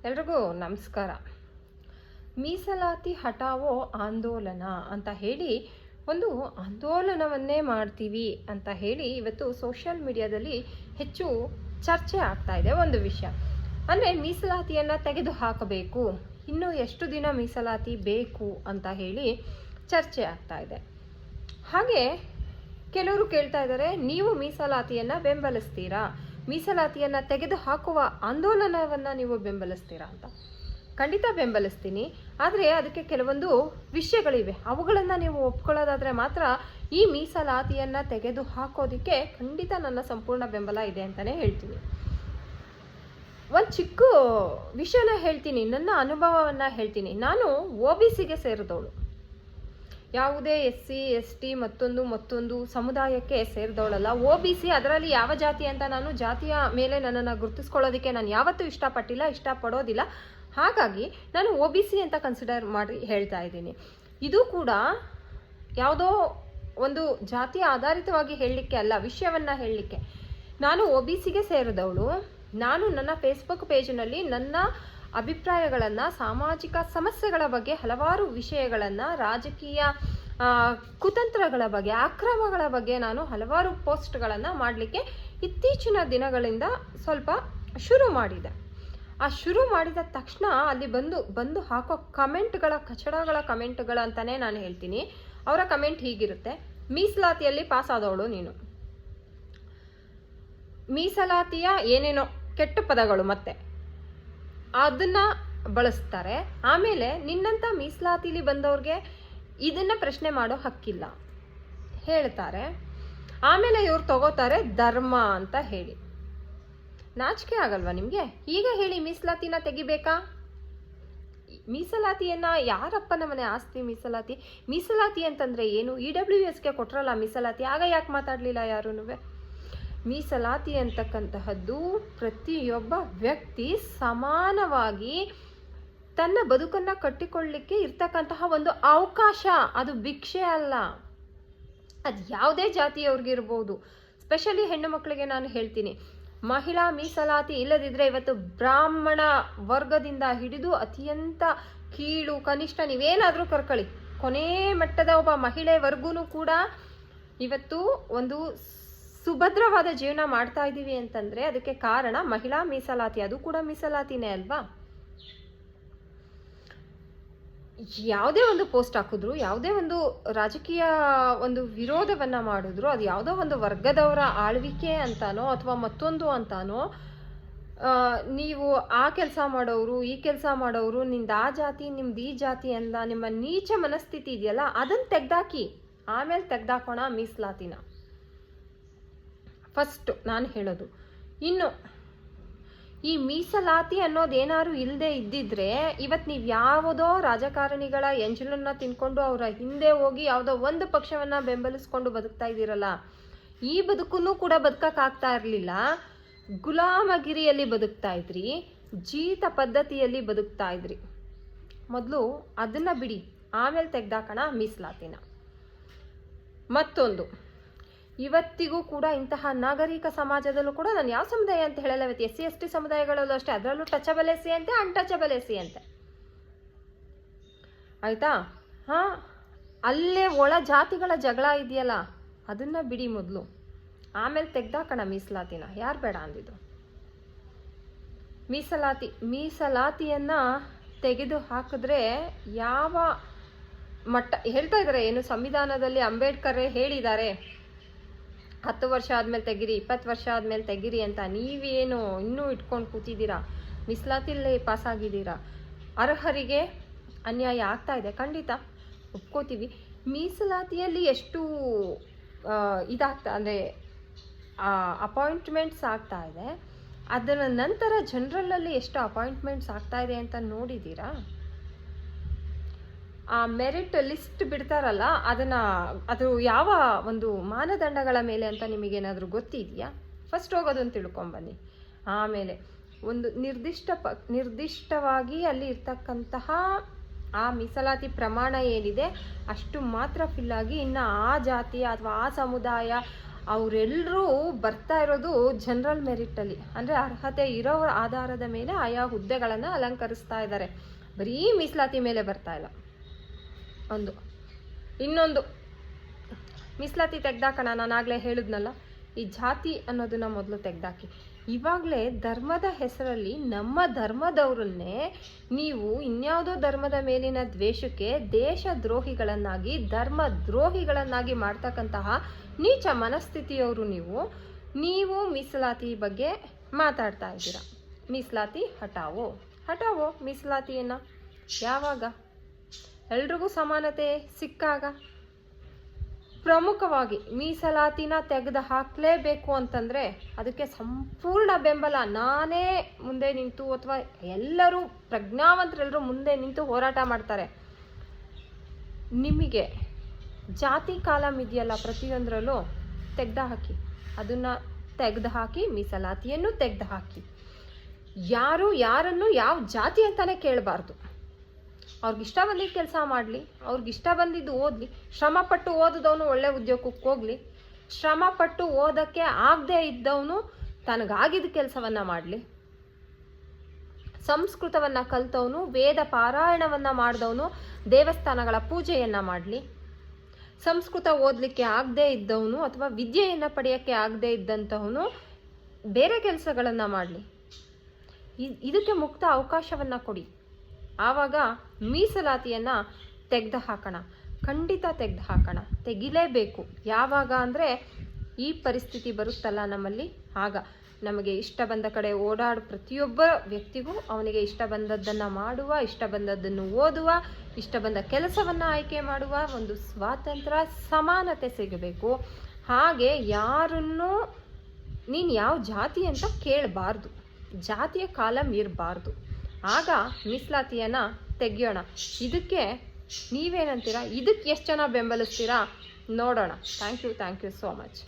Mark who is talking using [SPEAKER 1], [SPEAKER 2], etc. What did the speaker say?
[SPEAKER 1] ಎಲ್ರಿಗೂ ನಮಸ್ಕಾರ. ಮೀಸಲಾತಿ ಹಠಾವೋ ಆಂದೋಲನ ಅಂತ ಹೇಳಿ ಒಂದು ಆಂದೋಲನವನ್ನೇ ಮಾಡ್ತೀವಿ ಅಂತ ಹೇಳಿ ಇವತ್ತು ಸೋಷಿಯಲ್ ಮೀಡಿಯಾದಲ್ಲಿ ಹೆಚ್ಚು ಚರ್ಚೆ ಆಗ್ತಾ ಇದೆ. ಒಂದು ವಿಷಯ ಅಂದರೆ ಮೀಸಲಾತಿಯನ್ನು ತೆಗೆದು ಹಾಕಬೇಕು, ಇನ್ನೂ ಎಷ್ಟು ದಿನ ಮೀಸಲಾತಿ ಬೇಕು ಅಂತ ಹೇಳಿ ಚರ್ಚೆ ಆಗ್ತಾ ಇದೆ. ಹಾಗೆ ಕೆಲವರು ಕೇಳ್ತಾ ಇದ್ದಾರೆ, ನೀವು ಮೀಸಲಾತಿಯನ್ನು ಬೆಂಬಲಿಸ್ತೀರಾ, ಮೀಸಲಾತಿಯನ್ನು ತೆಗೆದು ಹಾಕುವ ಆಂದೋಲನವನ್ನು ನೀವು ಬೆಂಬಲಿಸ್ತೀರಾ ಅಂತ. ಖಂಡಿತ ಬೆಂಬಲಿಸ್ತೀನಿ, ಆದರೆ ಅದಕ್ಕೆ ಕೆಲವೊಂದು ವಿಷಯಗಳಿವೆ. ಅವುಗಳನ್ನು ನೀವು ಒಪ್ಕೊಳ್ಳೋದಾದರೆ ಮಾತ್ರ ಈ ಮೀಸಲಾತಿಯನ್ನು ತೆಗೆದು ಹಾಕೋದಕ್ಕೆ ಖಂಡಿತ ನನ್ನ ಸಂಪೂರ್ಣ ಬೆಂಬಲ ಇದೆ ಅಂತಲೇ ಹೇಳ್ತೀನಿ. ಒಂದು ಚಿಕ್ಕ ವಿಷಯನ ಹೇಳ್ತೀನಿ, ನನ್ನ ಅನುಭವವನ್ನು ಹೇಳ್ತೀನಿ. ನಾನು OBCಗೆ ಸೇರಿದವಳು, ಯಾವುದೇ SC ST ಮತ್ತೊಂದು ಸಮುದಾಯಕ್ಕೆ ಸೇರಿದವಳಲ್ಲ. OBC, ಅದರಲ್ಲಿ ಯಾವ ಜಾತಿ ಅಂತ ನಾನು ಜಾತಿಯ ಮೇಲೆ ನನ್ನನ್ನು ಗುರುತಿಸ್ಕೊಳ್ಳೋದಕ್ಕೆ ನಾನು ಯಾವತ್ತೂ ಇಷ್ಟಪಡೋದಿಲ್ಲ. ಹಾಗಾಗಿ ನಾನು OBC ಅಂತ ಕನ್ಸಿಡರ್ ಮಾಡಿ ಹೇಳ್ತಾ ಇದ್ದೀನಿ. ಇದು ಕೂಡ ಯಾವುದೋ ಒಂದು ಜಾತಿಯ ಆಧಾರಿತವಾಗಿ ಹೇಳಲಿಕ್ಕೆ ಅಲ್ಲ, ವಿಷಯವನ್ನು ಹೇಳಲಿಕ್ಕೆ. ನಾನು OBCಗೆ ಸೇರಿದವಳು. ನಾನು ನನ್ನ ಫೇಸ್ಬುಕ್ ಪೇಜ್ನಲ್ಲಿ ನನ್ನ ಅಭಿಪ್ರಾಯಗಳನ್ನು, ಸಾಮಾಜಿಕ ಸಮಸ್ಯೆಗಳ ಬಗ್ಗೆ ಹಲವಾರು ವಿಷಯಗಳನ್ನು, ರಾಜಕೀಯ ಕುತಂತ್ರಗಳ ಬಗ್ಗೆ, ಅಕ್ರಮಗಳ ಬಗ್ಗೆ ನಾನು ಹಲವಾರು ಪೋಸ್ಟ್ಗಳನ್ನು ಮಾಡಲಿಕ್ಕೆ ಇತ್ತೀಚಿನ ದಿನಗಳಿಂದ ಸ್ವಲ್ಪ ಶುರು ಮಾಡಿದೆ. ಆ ಶುರು ಮಾಡಿದ ತಕ್ಷಣ ಅಲ್ಲಿ ಬಂದು ಹಾಕೋ ಕಚಡಗಳ ಕಮೆಂಟ್ಗಳಂತಲೇ ನಾನು ಹೇಳ್ತೀನಿ. ಅವರ ಕಮೆಂಟ್ ಹೀಗಿರುತ್ತೆ: ಮೀಸಲಾತಿಯಲ್ಲಿ ಪಾಸ್ ಆದವಳು ನೀನು, ಮೀಸಲಾತಿಯ ಏನೇನೋ ಕೆಟ್ಟ ಪದಗಳು ಮತ್ತೆ ಅದನ್ನು ಬಳಸ್ತಾರೆ. ಆಮೇಲೆ ನಿನ್ನಂಥ ಮೀಸಲಾತಿಲಿ ಬಂದವ್ರಿಗೆ ಇದನ್ನು ಪ್ರಶ್ನೆ ಮಾಡೋ ಹಕ್ಕಿಲ್ಲ ಹೇಳ್ತಾರೆ. ಆಮೇಲೆ ಇವ್ರು ತಗೋತಾರೆ ಧರ್ಮ ಅಂತ ಹೇಳಿ. ನಾಚಿಕೆ ಆಗಲ್ವಾ ನಿಮಗೆ? ಈಗ ಹೇಳಿ, ಮೀಸಲಾತಿನ ತೆಗಿಬೇಕಾ? ಮೀಸಲಾತಿಯನ್ನು ಯಾರಪ್ಪನ ಮನೆ ಆಸ್ತಿ ಮೀಸಲಾತಿ ಅಂತಂದರೆ ಏನು? EWSಗೆ ಕೊಟ್ರಲ್ಲ ಮೀಸಲಾತಿ, ಆಗ ಯಾಕೆ ಮಾತಾಡಲಿಲ್ಲ ಯಾರೂ? ಮೀಸಲಾತಿ ಅಂತಕ್ಕಂತಹದ್ದು ಪ್ರತಿಯೊಬ್ಬ ವ್ಯಕ್ತಿ ಸಮಾನವಾಗಿ ತನ್ನ ಬದುಕನ್ನು ಕಟ್ಟಿಕೊಳ್ಳಲಿಕ್ಕೆ ಇರ್ತಕ್ಕಂತಹ ಒಂದು ಅವಕಾಶ, ಅದು ಭಿಕ್ಷೆ ಅಲ್ಲ. ಅದು ಯಾವುದೇ ಜಾತಿಯವ್ರಿಗಿರ್ಬೋದು. ಸ್ಪೆಷಲಿ ಹೆಣ್ಣು ಮಕ್ಕಳಿಗೆ ನಾನು ಹೇಳ್ತೀನಿ, ಮಹಿಳಾ ಮೀಸಲಾತಿ ಇಲ್ಲದಿದ್ದರೆ ಇವತ್ತು ಬ್ರಾಹ್ಮಣ ವರ್ಗದಿಂದ ಹಿಡಿದು ಅತ್ಯಂತ ಕೀಳು ಕನಿಷ್ಠ ನೀವೇನಾದರೂ ಕರ್ಕೊಳ್ಳಿ, ಕೊನೆ ಮಟ್ಟದ ಒಬ್ಬ ಮಹಿಳೆವರೆಗೂ ಕೂಡ ಇವತ್ತು ಒಂದು ಸುಭದ್ರವಾದ ಜೀವನ ಮಾಡ್ತಾ ಇದ್ದೀವಿ ಅಂತಂದರೆ ಅದಕ್ಕೆ ಕಾರಣ ಮಹಿಳಾ ಮೀಸಲಾತಿ. ಅದು ಕೂಡ ಮೀಸಲಾತಿನೇ ಅಲ್ವಾ? ಯಾವುದೇ ಒಂದು ಪೋಸ್ಟ್ ಹಾಕಿದ್ರು, ಯಾವುದೇ ಒಂದು ರಾಜಕೀಯ ಒಂದು ವಿರೋಧವನ್ನು ಮಾಡಿದ್ರು, ಅದು ಯಾವುದೋ ಒಂದು ವರ್ಗದವರ ಆಳ್ವಿಕೆ ಅಂತಾನೋ ಅಥವಾ ಮತ್ತೊಂದು ಅಂತಾನೋ, ನೀವು ಆ ಕೆಲಸ ಮಾಡೋರು, ಈ ಕೆಲಸ ಮಾಡೋರು, ನಿಮ್ದು ಆ ಜಾತಿ ನಿಮ್ದು ಈ ಜಾತಿ ಅಂತ ನಿಮ್ಮ ನೀಚ ಮನಸ್ಥಿತಿ ಇದೆಯಲ್ಲ, ಅದನ್ನು ತೆಗ್ದಾಕಿ, ಆಮೇಲೆ ತೆಗ್ದಾಕೋಣ ಮೀಸಲಾತಿನ. ಫಸ್ಟು ನಾನು ಹೇಳೋದು. ಇನ್ನು ಈ ಮೀಸಲಾತಿ ಅನ್ನೋದೇನಾದ್ರು ಇಲ್ಲದೆ ಇದ್ದಿದ್ರೆ ಇವತ್ತು ನೀವು ಯಾವುದೋ ರಾಜಕಾರಣಿಗಳ ಎಂಜಲನ್ನು ತಿನ್ಕೊಂಡು ಅವರ ಹಿಂದೆ ಹೋಗಿ ಯಾವುದೋ ಒಂದು ಪಕ್ಷವನ್ನು ಬೆಂಬಲಿಸ್ಕೊಂಡು ಬದುಕ್ತಾ ಇದ್ದೀರಲ್ಲ, ಈ ಬದುಕನ್ನು ಕೂಡ ಬದುಕಕ್ಕಾಗ್ತಾ ಇರಲಿಲ್ಲ. ಗುಲಾಮಗಿರಿಯಲ್ಲಿ ಬದುಕ್ತಾ ಇದ್ರಿ, ಜೀತ ಪದ್ಧತಿಯಲ್ಲಿ ಬದುಕ್ತಾ ಇದ್ರಿ. ಮೊದಲು ಅದನ್ನು ಬಿಡಿ, ಆಮೇಲೆ ತೆಗ್ದಾಕೋಣ ಮೀಸಲಾತಿನ. ಮತ್ತೊಂದು, ಇವತ್ತಿಗೂ ಕೂಡ ಇಂತಹ ನಾಗರಿಕ ಸಮಾಜದಲ್ಲೂ ಕೂಡ ನಾನು ಯಾವ ಸಮುದಾಯ ಅಂತ ಹೇಳಲ್ಲ, ಇವತ್ತು SC ST ಸಮುದಾಯಗಳಲ್ಲೂ ಅಷ್ಟೇ, ಅದರಲ್ಲೂ ಟಚಬಲ್ SC ಅಂತೆ, ಅನ್ಟಚಬಲ್ SC ಅಂತೆ. ಆಯಿತಾ? ಅಲ್ಲೇ ಒಳ ಜಾತಿಗಳ ಜಗಳ ಇದೆಯಲ್ಲ, ಅದನ್ನು ಬಿಡಿ ಮೊದಲು, ಆಮೇಲೆ ತೆಗ್ದಾಕೋಣ ಮೀಸಲಾತಿನ. ಯಾರು ಬೇಡ ಅಂದಿದ್ದು? ಮೀಸಲಾತಿಯನ್ನು ತೆಗೆದು ಹಾಕಿದ್ರೆ ಯಾವ ಮಟ್ಟ ಹೇಳ್ತಾ ಇದ್ದಾರೆ? ಏನು ಸಂವಿಧಾನದಲ್ಲಿ ಅಂಬೇಡ್ಕರ್ ಹೇಳಿದ್ದಾರೆ 10 ವರ್ಷ ಆದಮೇಲೆ ತೆಗಿರಿ, 20 ವರ್ಷ ಆದಮೇಲೆ ತೆಗಿರಿ ಅಂತ. ನೀವೇನು ಇನ್ನೂ ಇಟ್ಕೊಂಡು ಕೂತಿದ್ದೀರಾ? ಮೀಸಲಾತಿಲ್ಲೇ ಪಾಸಾಗಿದ್ದೀರಾ. ಅರ್ಹರಿಗೆ ಅನ್ಯಾಯ ಆಗ್ತಾ ಇದೆ, ಖಂಡಿತ ಒಪ್ಕೋತೀವಿ. ಮೀಸಲಾತಿಯಲ್ಲಿ ಎಷ್ಟು ಅಂದರೆ ಅಪಾಯಿಂಟ್ಮೆಂಟ್ಸ್ ಆಗ್ತಾ ಇದೆ, ಅದರ ನಂತರ ಜನರಲಲ್ಲಿ ಎಷ್ಟು ಅಪಾಯಿಂಟ್ಮೆಂಟ್ಸ್ ಆಗ್ತಾ ಇದೆ ಅಂತ ನೋಡಿದ್ದೀರಾ? ಆ ಮೆರಿಟ್ ಲಿಸ್ಟ್ ಬಿಡ್ತಾರಲ್ಲ, ಅದು ಯಾವ ಒಂದು ಮಾನದಂಡಗಳ ಮೇಲೆ ಅಂತ ನಿಮಗೇನಾದರೂ ಗೊತ್ತಿದೆಯಾ? ಫಸ್ಟ್ ಹೋಗೋದನ್ನು ತಿಳ್ಕೊಂಬನ್ನಿ. ಆಮೇಲೆ ಒಂದು ನಿರ್ದಿಷ್ಟವಾಗಿ ಅಲ್ಲಿ ಇರ್ತಕ್ಕಂತಹ ಆ ಮೀಸಲಾತಿ ಪ್ರಮಾಣ ಏನಿದೆ ಅಷ್ಟು ಮಾತ್ರ ಫಿಲ್ ಆಗಿ, ಇನ್ನು ಆ ಜಾತಿ ಅಥವಾ ಆ ಸಮುದಾಯ ಅವರೆಲ್ಲರೂ ಬರ್ತಾ ಇರೋದು ಜನರಲ್ ಮೆರಿಟಲ್ಲಿ, ಅಂದರೆ ಅರ್ಹತೆ ಇರೋರ ಆಧಾರದ ಮೇಲೆ ಆಯಾ ಹುದ್ದೆಗಳನ್ನು ಅಲಂಕರಿಸ್ತಾ ಇದ್ದಾರೆ. ಬರೀ ಮೀಸಲಾತಿ ಮೇಲೆ ಬರ್ತಾ ಇಲ್ಲ. ಇನ್ನೊಂದು ಮೀಸಲಾತಿ ತೆಗ್ದಾಕೋಣ, ನಾನು ಆಗಲೇ ಹೇಳಿದ್ನಲ್ಲ, ಈ ಜಾತಿ ಅನ್ನೋದನ್ನ ಮೊದಲು ತೆಗ್ದಾಕಿ. ಇವಾಗಲೇ ಧರ್ಮದ ಹೆಸರಲ್ಲಿ ನಮ್ಮ ಧರ್ಮದವ್ರನ್ನೇ ನೀವು ಇನ್ಯಾವುದೋ ಧರ್ಮದ ಮೇಲಿನ ದ್ವೇಷಕ್ಕೆ ದೇಶ ದ್ರೋಹಿಗಳನ್ನಾಗಿ ಧರ್ಮ ದ್ರೋಹಿಗಳನ್ನಾಗಿ ಮಾಡ್ತಕ್ಕಂತಹ ನೀಚ ಮನಸ್ಥಿತಿಯವರು ನೀವು ಮೀಸಲಾತಿ ಬಗ್ಗೆ ಮಾತಾಡ್ತಾ ಇದ್ದೀರಾ. ಮೀಸಲಾತಿ ಹಟಾವೋ ಮೀಸಲಾತಿಯನ್ನು. ಯಾವಾಗ? ಎಲ್ರಿಗೂ ಸಮಾನತೆ ಸಿಕ್ಕಾಗ. ಪ್ರಮುಖವಾಗಿ ಮೀಸಲಾತಿನ ತೆಗೆದು ಹಾಕಲೇಬೇಕು ಅಂತಂದರೆ ಅದಕ್ಕೆ ಸಂಪೂರ್ಣ ಬೆಂಬಲ ನಾನೇ ಮುಂದೆ ನಿಂತು, ಅಥವಾ ಎಲ್ಲರೂ ಪ್ರಜ್ಞಾವಂತರೆಲ್ಲರೂ ಮುಂದೆ ನಿಂತು ಹೋರಾಟ ಮಾಡ್ತಾರೆ. ನಿಮಗೆ ಜಾತಿ ಕಾಲಮ್ ಇದೆಯಲ್ಲ, ಪ್ರತಿಯೊಂದರಲ್ಲೂ ತೆಗೆದು ಹಾಕಿ, ಅದನ್ನು ತೆಗೆದು ಹಾಕಿ, ಮೀಸಲಾತಿಯನ್ನು ತೆಗೆದು ಹಾಕಿ. ಯಾರನ್ನು ಯಾವ ಜಾತಿ ಅಂತಲೇ ಕೇಳಬಾರ್ದು. ಅವ್ರಿಗಿಷ್ಟ ಬಂದಿದ್ದು ಕೆಲಸ ಮಾಡಲಿ, ಅವ್ರಿಗಿಷ್ಟ ಬಂದಿದ್ದು ಓದಲಿ. ಶ್ರಮಪಟ್ಟು ಓದಿದವನು ಒಳ್ಳೆ ಉದ್ಯೋಗಕ್ಕೆ ಹೋಗಲಿ, ಶ್ರಮಪಟ್ಟು ಓದೋಕ್ಕೆ ಆಗದೆ ಇದ್ದವನು ತನಗಾಗಿದ್ದ ಕೆಲಸವನ್ನು ಮಾಡಲಿ. ಸಂಸ್ಕೃತವನ್ನು ಕಲಿತವನು, ವೇದ ಪಾರಾಯಣವನ್ನು ಮಾಡಿದವನು ದೇವಸ್ಥಾನಗಳ ಪೂಜೆಯನ್ನು ಮಾಡಲಿ. ಸಂಸ್ಕೃತ ಓದಲಿಕ್ಕೆ ಆಗದೆ ಇದ್ದವನು ಅಥವಾ ವಿದ್ಯೆಯನ್ನು ಪಡೆಯೋಕ್ಕೆ ಆಗದೆ ಇದ್ದಂಥವನು ಬೇರೆ ಕೆಲಸಗಳನ್ನು ಮಾಡಲಿ. ಇದಕ್ಕೆ ಮುಕ್ತ ಅವಕಾಶವನ್ನು ಕೊಡಿ. ಆವಾಗ ಮೀಸಲಾತಿಯನ್ನು ತೆಗೆದು ಹಾಕೋಣ, ಖಂಡಿತ ತೆಗೆದು ಹಾಕೋಣ. ತೆಗಿಲೇಬೇಕು. ಯಾವಾಗ ಅಂದರೆ ಈ ಪರಿಸ್ಥಿತಿ ಬರುತ್ತಲ್ಲ ನಮ್ಮಲ್ಲಿ, ಆಗ ನಮಗೆ ಇಷ್ಟ ಬಂದ ಕಡೆ ಓಡಾಡೋ ಪ್ರತಿಯೊಬ್ಬ ವ್ಯಕ್ತಿಗೂ ಅವನಿಗೆ ಇಷ್ಟ ಬಂದದ್ದನ್ನು ಮಾಡುವ, ಇಷ್ಟ ಬಂದದ್ದನ್ನು ಓದುವ, ಇಷ್ಟ ಬಂದ ಕೆಲಸವನ್ನು ಆಯ್ಕೆ ಮಾಡುವ ಒಂದು ಸ್ವಾತಂತ್ರ್ಯ, ಸಮಾನತೆ ಸಿಗಬೇಕು. ಹಾಗೆ ಯಾರನ್ನೂ ನೀನು ಯಾವ ಜಾತಿ ಅಂತ ಕೇಳಬಾರ್ದು, ಜಾತಿಯ ಕಾಲಮ್ ಇರಬಾರ್ದು. ಆಗ ಮೀಸಲಾತಿಯನ್ನು ತೆಗಿಯೋಣ. ಇದಕ್ಕೆ ನೀವೇನಂತೀರಾ? ಇದಕ್ಕೆ ಎಷ್ಟು ಜನ ಬೆಂಬಲಿಸ್ತೀರಾ ನೋಡೋಣ. Thank you so much.